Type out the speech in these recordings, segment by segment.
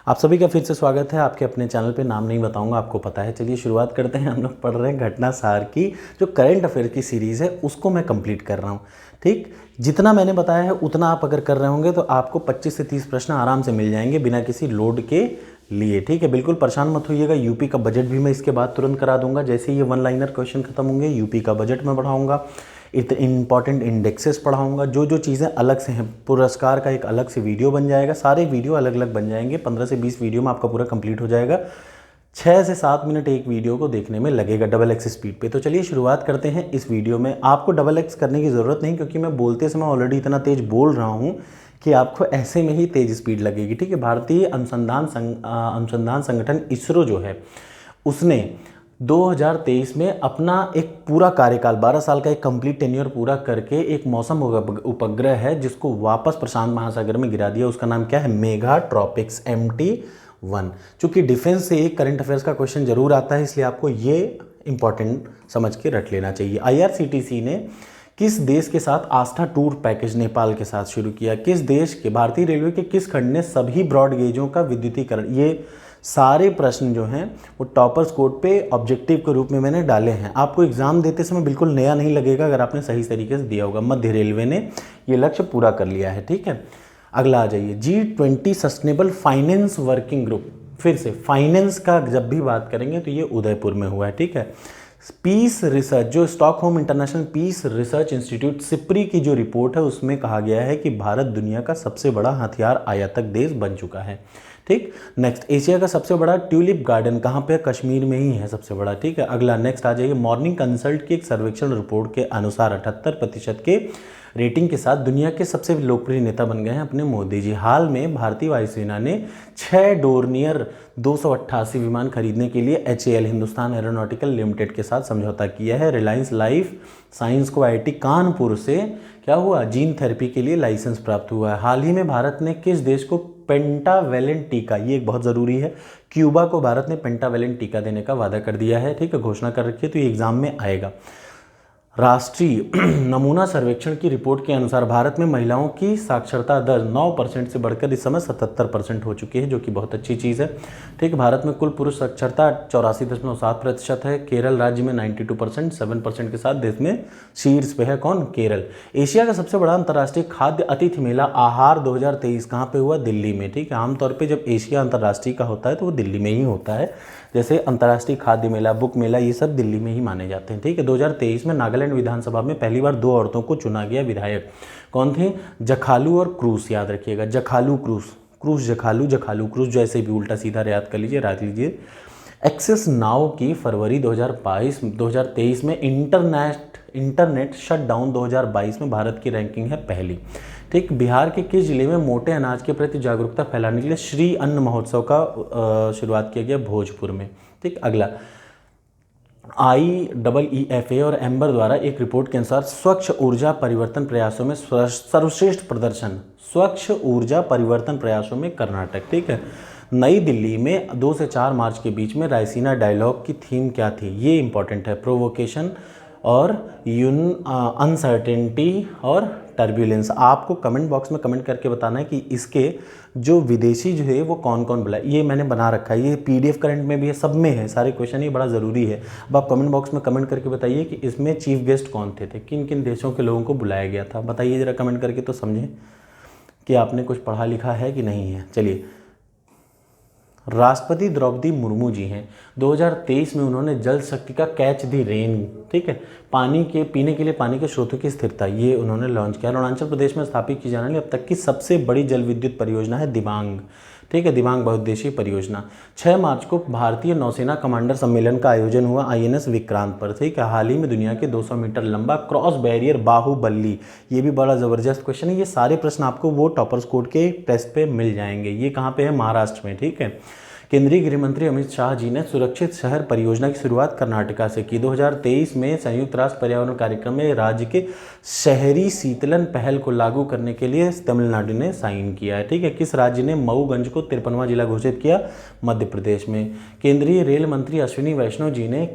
आप सभी का फिर से स्वागत है आपके अपने चैनल पे। नाम नहीं बताऊंगा, आपको पता है। चलिए शुरुआत करते हैं। हम लोग पढ़ रहे हैं घटना सार की जो करंट अफेयर की सीरीज़ है, उसको मैं कंप्लीट कर रहा हूँ। ठीक, जितना मैंने बताया है उतना आप अगर कर रहे होंगे तो आपको 25 से 30 प्रश्न आराम से मिल जाएंगे बिना किसी लोड के लिए। ठीक है, बिल्कुल परेशान मत होइएगा। यूपी का बजट भी मैं इसके बाद तुरंत करा दूंगा। जैसे ये वन लाइनर क्वेश्चन खत्म होंगे, यूपी का बजट मैं बढ़ाऊंगा, इंपॉर्टेंट इंडेक्सेस पढ़ाऊंगा। जो जो चीज़ें अलग से हैं, पुरस्कार का एक अलग से वीडियो बन जाएगा। सारे वीडियो अलग अलग बन जाएंगे। 15 से 20 वीडियो में आपका पूरा कंप्लीट हो जाएगा। 6 से 7 मिनट एक वीडियो को देखने में लगेगा डबल एक्स स्पीड पे। तो चलिए शुरुआत करते हैं इस वीडियो में। आपको डबल एक्स करने की ज़रूरत नहीं, क्योंकि मैं बोलते समय ऑलरेडी इतना तेज़ बोल रहा हूँ कि आपको ऐसे में ही तेज़ स्पीड लगेगी। ठीक है, भारतीय अनुसंधान संगठन इसरो जो है, उसने 2023 में अपना एक पूरा कार्यकाल 12 साल का एक कंप्लीट टेन्योर पूरा करके एक मौसम उपग्रह है जिसको वापस प्रशांत महासागर में गिरा दिया। उसका नाम क्या है? Mega tropics MT1। चूंकि डिफेंस से एक करंट अफेयर्स का क्वेश्चन जरूर आता है, इसलिए आपको ये इंपॉर्टेंट समझ के रख लेना चाहिए। IRCTC ने किस देश के साथ आस्था टूर पैकेज नेपाल के साथ शुरू किया? किस देश के भारतीय रेलवे के किस खंड ने सभी ब्रॉड गेजों का विद्युतीकरण? ये सारे प्रश्न जो हैं वो टॉपर्स कोड पे ऑब्जेक्टिव के रूप में मैंने डाले हैं। आपको एग्जाम देते समय बिल्कुल नया नहीं लगेगा अगर आपने सही तरीके से दिया होगा। मध्य रेलवे ने ये लक्ष्य पूरा कर लिया है। ठीक है, अगला आ जाइए। G20 sustainable finance working group. फिर से फाइनेंस का जब भी बात करेंगे तो ये उदयपुर में हुआ है। ठीक है, पीस रिसर्च, जो Stockholm International Peace Research Institute SIPRI की जो रिपोर्ट है उसमें कहा गया है कि भारत दुनिया का सबसे बड़ा हथियार आयातक देश बन चुका है। ठीक, नेक्स्ट, एशिया का सबसे बड़ा ट्यूलिप गार्डन कहाँ पे? कश्मीर में ही है सबसे बड़ा। ठीक है, अगला नेक्स्ट आ जाइए। मॉर्निंग कंसल्ट की एक सर्वेक्षण रिपोर्ट के अनुसार 78% के रेटिंग के साथ दुनिया के सबसे लोकप्रिय नेता बन गए हैं अपने मोदी जी। हाल में भारतीय वायुसेना ने 6 डोर्नियर 288 विमान खरीदने के लिए HAL हिंदुस्तान एरोनॉटिकल लिमिटेड के साथ समझौता किया है। रिलायंस लाइफ साइंस को IIT कानपुर से क्या हुआ? जीन थेरेपी के लिए लाइसेंस प्राप्त हुआ है। हाल ही में भारत ने किस देश को पेंटावेलेंट टीका, ये एक बहुत ज़रूरी है, क्यूबा को भारत ने पेंटावेलेंट टीका देने का वादा कर दिया है। ठीक है, घोषणा कर रखी है, तो ये एग्जाम में आएगा। राष्ट्रीय नमूना सर्वेक्षण की रिपोर्ट के अनुसार भारत में महिलाओं की साक्षरता दर 9% से बढ़कर इस समय 77% हो चुकी है, जो कि बहुत अच्छी चीज़ है। ठीक, भारत में कुल पुरुष साक्षरता 84.7% है। केरल राज्य में 92%, 7% के साथ देश में शीर्ष पे है कौन? केरल। एशिया का सबसे बड़ा अंतर्राष्ट्रीय खाद्य अतिथि मेला आहार 2023 कहाँ पे हुआ? दिल्ली में। ठीक है, आमतौर पर जब एशिया अंतर्राष्ट्रीय का होता है तो वो दिल्ली में ही होता है। जैसे अंतर्राष्ट्रीय खाद्य मेला, बुक मेला, ये सब दिल्ली में ही माने जाते हैं। ठीक है, 2023 में नागालैंड विधानसभा में पहली बार 2 औरतों को चुना गया विधायक। कौन थी? जखालू और क्रूस, याद रखिएगा। जखालू क्रूस, क्रूस जखालू, जखालू क्रूस, जैसे भी उल्टा सीधा याद कर लीजिए, रख लीजिए। एक्सेस नाउ की फरवरी 2023 में इंटरनेट शटडाउन 2022 में भारत की रैंकिंग है पहली। ठीक, बिहार के किस जिले में मोटे अनाज के प्रति जागरूकता फैलाने के लिए श्री अन्न महोत्सव का शुरुआत किया गया? भोजपुर में। ठीक, अगला, IEEFA और एम्बर द्वारा एक रिपोर्ट के अनुसार स्वच्छ ऊर्जा परिवर्तन प्रयासों में सर्वश्रेष्ठ प्रदर्शन, स्वच्छ ऊर्जा परिवर्तन प्रयासों में कर्नाटक। ठीक है, नई दिल्ली में 2 से 4 मार्च के बीच में रायसीना डायलॉग की थीम क्या थी? ये इंपॉर्टेंट है। प्रोवोकेशन और अनसर्टेनिटी और टर्बुलेंस। आपको कमेंट बॉक्स में कमेंट करके बताना है कि इसके जो विदेशी जो है वो कौन कौन बुलाए। ये मैंने बना रखा है, ये PDF करंट में भी है, सब में है, सारे क्वेश्चन, ये बड़ा ज़रूरी है। अब आप कमेंट बॉक्स में कमेंट करके बताइए कि इसमें चीफ गेस्ट कौन थे किन किन देशों के लोगों को बुलाया गया था। बताइए ज़रा कमेंट करके, तो समझें कि आपने कुछ पढ़ा लिखा है कि नहीं है। चलिए, राष्ट्रपति द्रौपदी मुर्मू जी हैं। 2023 में उन्होंने जल शक्ति का कैच दी रेन, ठीक है, पानी के पीने के लिए पानी के स्रोतों की स्थिरता, ये उन्होंने लॉन्च किया। अरुणाचल प्रदेश में स्थापित की जाने वाली अब तक की सबसे बड़ी जल विद्युत परियोजना है दिबांग। ठीक है, दिबांग बहुउद्देशीय परियोजना। 6 मार्च को भारतीय नौसेना कमांडर सम्मेलन का आयोजन हुआ INS विक्रांत पर। ठीक है, हाल ही में दुनिया के 200 मीटर लंबा क्रॉस बैरियर बाहुबली, ये भी बड़ा ज़बरदस्त क्वेश्चन है। ये सारे प्रश्न आपको वो टॉपर्स कोड के टेस्ट पे मिल जाएंगे। ये कहाँ पे है? महाराष्ट्र में। ठीक है, केंद्रीय गृह मंत्री अमित शाह जी ने सुरक्षित शहर परियोजना की शुरुआत कर्नाटका से की। 2023 में संयुक्त राष्ट्र पर्यावरण कार्यक्रम में राज्य के शहरी शीतलन पहल को लागू करने के लिए तमिलनाडु ने साइन किया है। ठीक है, किस राज्य ने मऊगंज को 53वां जिला घोषित किया? मध्य प्रदेश में। केंद्रीय रेल मंत्री अश्विनी वैष्णव जी ने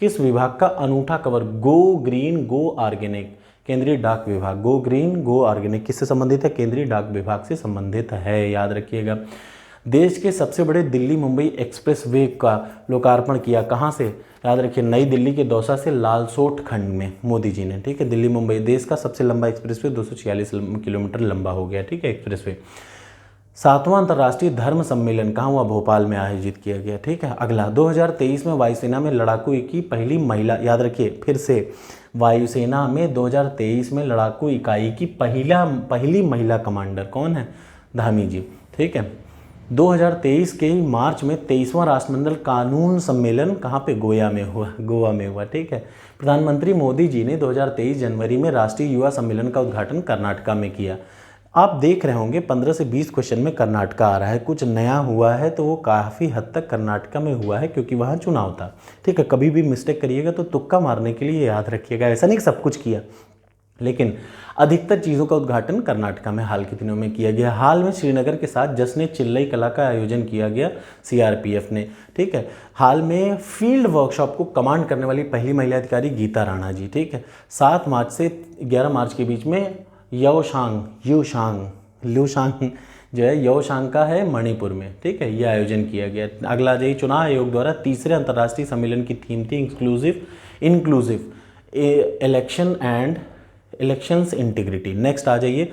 किस विभाग का अनूठा कवर? गो ग्रीन गो ऑर्गेनिक, केंद्रीय डाक विभाग। गो ग्रीन गो ऑर्गेनिक किससे संबंधित है? केंद्रीय डाक विभाग से संबंधित है, याद रखिएगा। देश के सबसे बड़े दिल्ली मुंबई एक्सप्रेस वे का लोकार्पण किया कहाँ से, याद रखिए नई दिल्ली के दौसा से लालसोट खंड में मोदी जी ने। ठीक है, दिल्ली मुंबई देश का सबसे लंबा एक्सप्रेसवे 246 किलोमीटर लंबा हो गया। ठीक है, एक्सप्रेसवे। 7वां अंतर्राष्ट्रीय धर्म सम्मेलन कहाँ हुआ, भोपाल में आयोजित किया गया। ठीक है, अगला 2023 में वायुसेना में लड़ाकू की पहली महिला, याद रखिए फिर से वायुसेना में 2023 में लड़ाकू इकाई की पहली महिला कमांडर कौन है, धामी जी। ठीक है, 2023 के मार्च में 23वां राष्ट्रमंडल कानून सम्मेलन कहाँ पे, गोवा में हुआ। ठीक है, प्रधानमंत्री मोदी जी ने 2023 जनवरी में राष्ट्रीय युवा सम्मेलन का उद्घाटन कर्नाटका में किया। आप देख रहे होंगे 15 से 20 क्वेश्चन में कर्नाटका आ रहा है, कुछ नया हुआ है तो वो काफ़ी हद तक कर्नाटका में हुआ है क्योंकि वहाँ चुनाव था। ठीक है, कभी भी मिस्टेक करिएगा तो तुक्का मारने के लिए याद रखिएगा, ऐसा नहीं कि सब कुछ किया, लेकिन अधिकतर चीज़ों का उद्घाटन कर्नाटका में हाल के दिनों में किया गया। हाल में श्रीनगर के साथ जश्न चिल्लई कला का आयोजन किया गया सीआरपीएफ ने। ठीक है, हाल में फील्ड वर्कशॉप को कमांड करने वाली पहली महिला अधिकारी गीता राणा जी। ठीक है, 7 मार्च से 11 मार्च के बीच में ल्यूशांग जो है योशांग का है मणिपुर में। ठीक है, यह आयोजन किया गया। अगला जाइए, चुनाव आयोग द्वारा तीसरे अंतर्राष्ट्रीय सम्मेलन की थीम थी इंक्लूसिव इलेक्शंस इंटीग्रिटी। नेक्स्ट आ जाइए,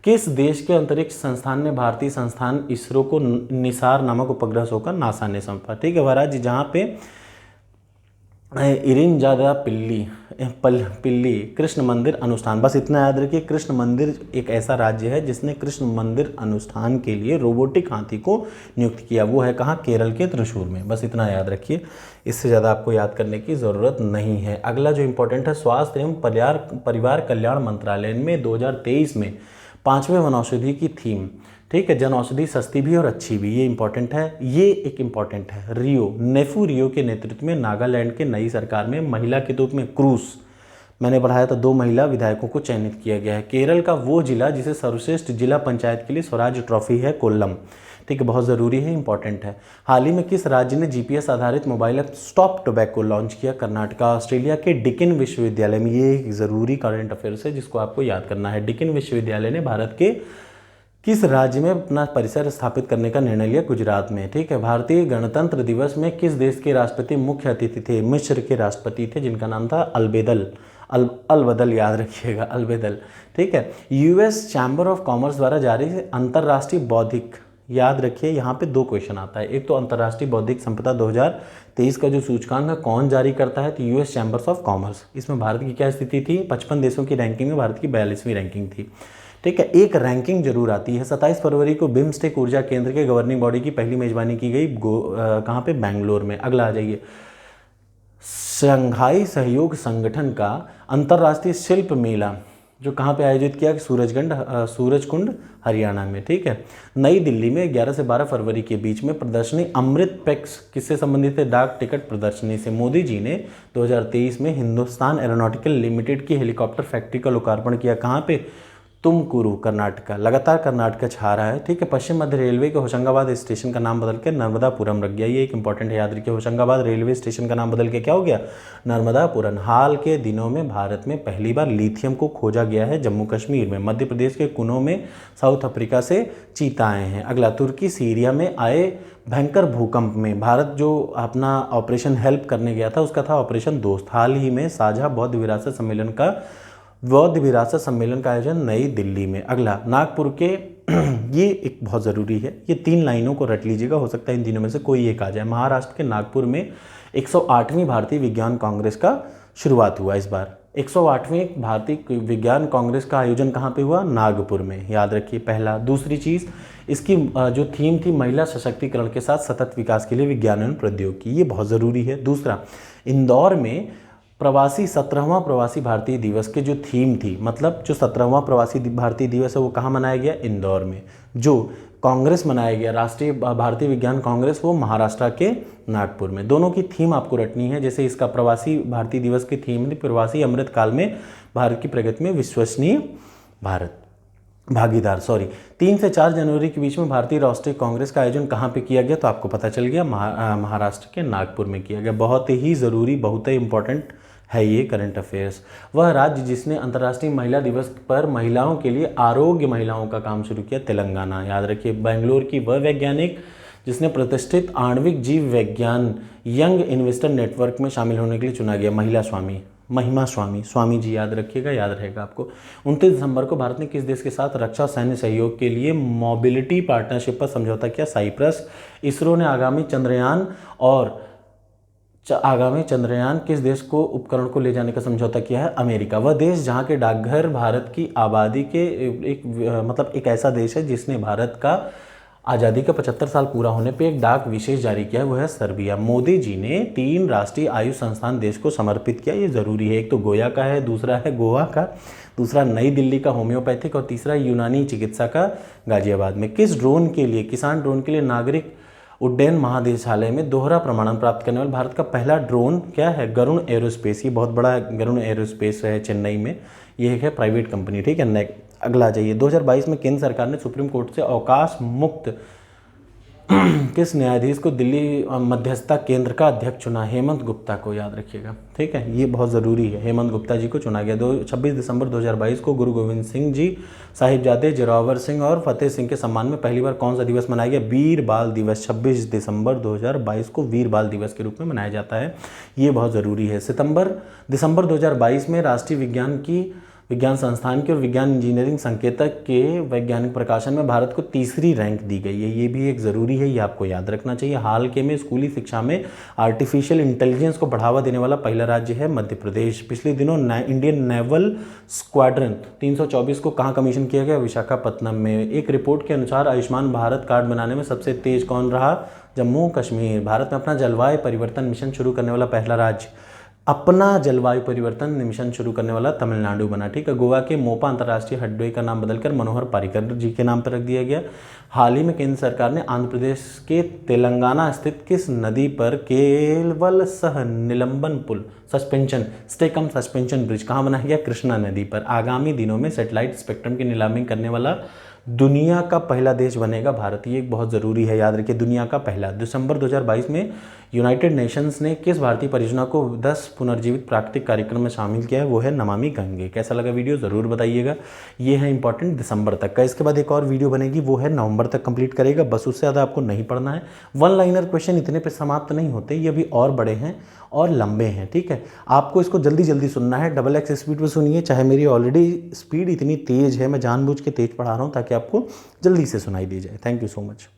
किस देश के अंतरिक्ष संस्थान ने भारतीय संस्थान इसरो को निसार नामक उपग्रह सौंपा, नासा ने सौंपा। ठीक है, वह राज्य जहाँ पे इरिनजादा पिल्ली कृष्ण मंदिर अनुष्ठान, बस इतना याद रखिए, कृष्ण मंदिर एक ऐसा राज्य है जिसने कृष्ण मंदिर अनुष्ठान के लिए रोबोटिक हाथी को नियुक्त किया, वो है कहाँ, केरल के त्रिशूर में। बस इतना याद रखिए, इससे ज़्यादा आपको याद करने की ज़रूरत नहीं है। अगला जो इंपॉर्टेंट है, स्वास्थ्य एवं परिवार कल्याण मंत्रालय में 2023 में 5वें वनौषधि की थीम। ठीक है, जन औषधि सस्ती भी और अच्छी भी, ये इंपॉर्टेंट है। ये एक इंपॉर्टेंट है, नेफू रियो के नेतृत्व में नागालैंड के नई सरकार में महिला के रूप में क्रूस, मैंने बढ़ाया था 2 महिला विधायकों को चयनित किया गया है। केरल का वो जिला जिसे सर्वश्रेष्ठ जिला पंचायत के लिए स्वराज ट्रॉफी है, कोल्लम। ठीक है, बहुत ज़रूरी है, इंपॉर्टेंट है। हाल ही में किस राज्य ने जीपीएस आधारित mobile app stop tobacco launch किया, कर्नाटका। ऑस्ट्रेलिया के डिकिन विश्वविद्यालय में, ये एक ज़रूरी करंट अफेयर्स है जिसको आपको याद करना है। डिकिन विश्वविद्यालय ने भारत के किस राज्य में अपना परिसर स्थापित करने का निर्णय लिया, गुजरात में। ठीक है, भारतीय गणतंत्र दिवस में किस देश के राष्ट्रपति मुख्य अतिथि थे, मिस्र के राष्ट्रपति थे जिनका नाम था अलबदल, याद रखिएगा, अलबदल। ठीक है, यूएस चैम्बर ऑफ कॉमर्स द्वारा जारी अंतर्राष्ट्रीय बौद्धिक, याद रखिए यहाँ पे 2 क्वेश्चन आता है। एक तो अंतर्राष्ट्रीय बौद्धिक संपदा 2023 का जो सूचकांक है कौन जारी करता है, तो यूएस चैम्बर्स ऑफ कॉमर्स। इसमें भारत की क्या स्थिति थी, 55 देशों की रैंकिंग में भारत की 42वीं रैंकिंग थी। ठीक है, एक रैंकिंग जरूर आती है। 27 फरवरी को बिम्स्टेक ऊर्जा केंद्र के गवर्निंग बॉडी की पहली मेजबानी की गई, कहाँ पे, बैंगलोर में। अगला आ जाइए, शंघाई सहयोग संगठन का अंतर्राष्ट्रीय शिल्प मेला जो कहाँ पे आयोजित किया, सूरजकुंड हरियाणा में। ठीक है, नई दिल्ली में 11 से 12 फरवरी के बीच में प्रदर्शनी अमृत पैक्स किससे संबंधित है, डाक टिकट प्रदर्शनी से। मोदी जी ने 2023 में हिंदुस्तान एरोनॉटिकल लिमिटेड की हेलीकॉप्टर फैक्ट्री का लोकार्पण किया, कहाँ पे, तुमकुरू, कर्नाटका। लगातार कर्नाटका छा रहा है। ठीक है, पश्चिम मध्य रेलवे के होशंगाबाद स्टेशन का नाम बदल के नर्मदापुरम रख गया, ये एक इंपॉर्टेंट है, याद रखिए। होशंगाबाद रेलवे स्टेशन का नाम बदल के क्या हो गया, नर्मदापुरम। हाल के दिनों में भारत में पहली बार लिथियम को खोजा गया है, जम्मू कश्मीर में। मध्य प्रदेश के कुनों में साउथ अफ्रीका से चीता आए हैं। अगला, तुर्की सीरिया में आए भयंकर भूकंप में भारत जो अपना ऑपरेशन हेल्प करने गया था उसका था ऑपरेशन दोस्त। हाल ही में साझा बौद्ध विरासत सम्मेलन का आयोजन नई दिल्ली में। अगला, नागपुर के ये एक बहुत ज़रूरी है, ये 3 लाइनों को रट लीजिएगा, हो सकता है इन दिनों में से कोई एक आ जाए। महाराष्ट्र के नागपुर में 108वीं भारतीय विज्ञान कांग्रेस का शुरुआत हुआ। इस बार 108वीं भारतीय विज्ञान कांग्रेस का आयोजन कहाँ पे हुआ, नागपुर में, याद रखिए, पहला। दूसरी चीज़, इसकी जो थीम थी महिला सशक्तिकरण के साथ सतत विकास के लिए विज्ञान एवं प्रौद्योगिकी, ये बहुत ज़रूरी है। दूसरा, इंदौर में 17वां प्रवासी भारतीय दिवस की जो थीम थी, मतलब जो 17वां प्रवासी भारतीय दिवस है वो कहाँ मनाया गया, इंदौर में। जो कांग्रेस मनाया गया, राष्ट्रीय भारतीय विज्ञान कांग्रेस, वो महाराष्ट्र के नागपुर में। दोनों की थीम आपको रटनी है, जैसे इसका प्रवासी भारतीय दिवस की थीम थी प्रवासी अमृत काल में भारत की प्रगति में विश्वसनीय भागीदार। 3 से 4 जनवरी के बीच में भारतीय राष्ट्रीय कांग्रेस का आयोजन कहाँ पे किया गया, तो आपको पता चल गया, महाराष्ट्र के नागपुर में किया गया। बहुत ही ज़रूरी, बहुत ही इंपॉर्टेंट है ये करंट अफेयर्स। वह राज्य जिसने अंतर्राष्ट्रीय महिला दिवस पर महिलाओं के लिए आरोग्य महिलाओं का काम शुरू किया, तेलंगाना, याद रखिए। बेंगलोर की वह वैज्ञानिक जिसने प्रतिष्ठित आणविक जीव विज्ञान यंग इन्वेस्टर नेटवर्क में शामिल होने के लिए चुना गया? महिमा स्वामी, स्वामी जी याद रखिएगा, याद रहेगा आपको। 29 दिसंबर को भारत ने किस देश के साथ रक्षा और सैन्य सहयोग के लिए मोबिलिटी पार्टनरशिप पर समझौता किया? साइप्रस। इसरो ने आगामी चंद्रयान किस देश को उपकरण को ले जाने का समझौता किया है? अमेरिका। वह देश जहां के डाकघर भारत की आबादी के एक ऐसा देश है जिसने भारत का आज़ादी का 75 साल पूरा होने पे एक डाक विशेष जारी किया है, वो है सर्बिया। मोदी जी ने 3 राष्ट्रीय आयुष संस्थान देश को समर्पित किया, ये ज़रूरी है। एक तो गोया का है, दूसरा है गोवा का, दूसरा नई दिल्ली का होम्योपैथिक और तीसरा यूनानी चिकित्सा का गाजियाबाद में। किसान ड्रोन के लिए नागरिक उड्डयन महानिदेशालय में दोहरा प्रमाणन प्राप्त करने वाला भारत का पहला ड्रोन क्या है? गरुण एरोस्पेस। ये बहुत बड़ा गरुण एरोस्पेस है चेन्नई में, ये है प्राइवेट कंपनी, ठीक है। अगला जाइए, 2022 में केंद्र सरकार ने सुप्रीम कोर्ट से अवकाश मुक्त किस न्यायाधीश को दिल्ली मध्यस्थता केंद्र का अध्यक्ष चुना? हेमंत गुप्ता को, याद रखिएगा, ठीक है, ये बहुत ज़रूरी है। हेमंत गुप्ता जी को चुना गया। 26 दिसंबर 2022 को गुरु गोविंद सिंह जी, साहिबजादे जोरावर सिंह और फतेह सिंह के सम्मान में पहली बार कौन सा दिवस मनाया गया? वीर बाल दिवस। 26 दिसंबर 2022 को वीर बाल दिवस के रूप में मनाया जाता है, ये बहुत ज़रूरी है। दिसंबर 2022 में राष्ट्रीय विज्ञान संस्थान के और विज्ञान इंजीनियरिंग संकेतक के वैज्ञानिक प्रकाशन में भारत को तीसरी रैंक दी गई है, ये भी एक ज़रूरी है, ये आपको याद रखना चाहिए। हाल के में स्कूली शिक्षा में आर्टिफिशियल इंटेलिजेंस को बढ़ावा देने वाला पहला राज्य है मध्य प्रदेश। पिछले दिनों इंडियन नेवल स्क्वाड्रन 324 को कहाँ कमीशन किया गया? विशाखापत्तनम में। एक रिपोर्ट के अनुसार आयुष्मान भारत कार्ड बनाने में सबसे तेज कौन रहा? जम्मू कश्मीर। भारत में अपना जलवायु परिवर्तन मिशन शुरू करने वाला पहला राज्य, तमिलनाडु बना, ठीक है। गोवा के मोपा अंतर्राष्ट्रीय हवाई का नाम बदलकर मनोहर पर्रिकर जी के नाम पर रख दिया गया। हाल ही में केंद्र सरकार ने आंध्र प्रदेश के तेलंगाना स्थित किस नदी पर केवल सह निलंबन पुल सस्पेंशन ब्रिज कहाँ बनाया गया? कृष्णा नदी पर। आगामी दिनों में सैटेलाइट स्पेक्ट्रम की नीलामी करने वाला दुनिया का पहला देश बनेगा भारत, ये एक बहुत ज़रूरी है, याद रखिए, दुनिया का पहला। दिसंबर 2022 में यूनाइटेड नेशंस ने किस भारतीय परियोजना को 10 पुनर्जीवित प्राकृतिक कार्यक्रम में शामिल किया है? वो है नमामि गंगे। कैसा लगा वीडियो ज़रूर बताइएगा। ये है इंपॉर्टेंट दिसंबर तक का। इसके बाद एक और वीडियो बनेगी, वो है नवंबर तक कंप्लीट करेगा, बस उससे ज़्यादा आपको नहीं पढ़ना है। 1 लाइनर क्वेश्चन इतने पे समाप्त नहीं होते, ये अभी और बड़े हैं और लंबे हैं, ठीक है। आपको इसको जल्दी जल्दी सुनना है, XX स्पीड पर सुनिए, चाहे मेरी ऑलरेडी स्पीड इतनी तेज़ है, मैं जानबूझ के तेज़ पढ़ा रहा हूँ ताकि आपको जल्दी से सुनाई दी जाए। Thank you so much.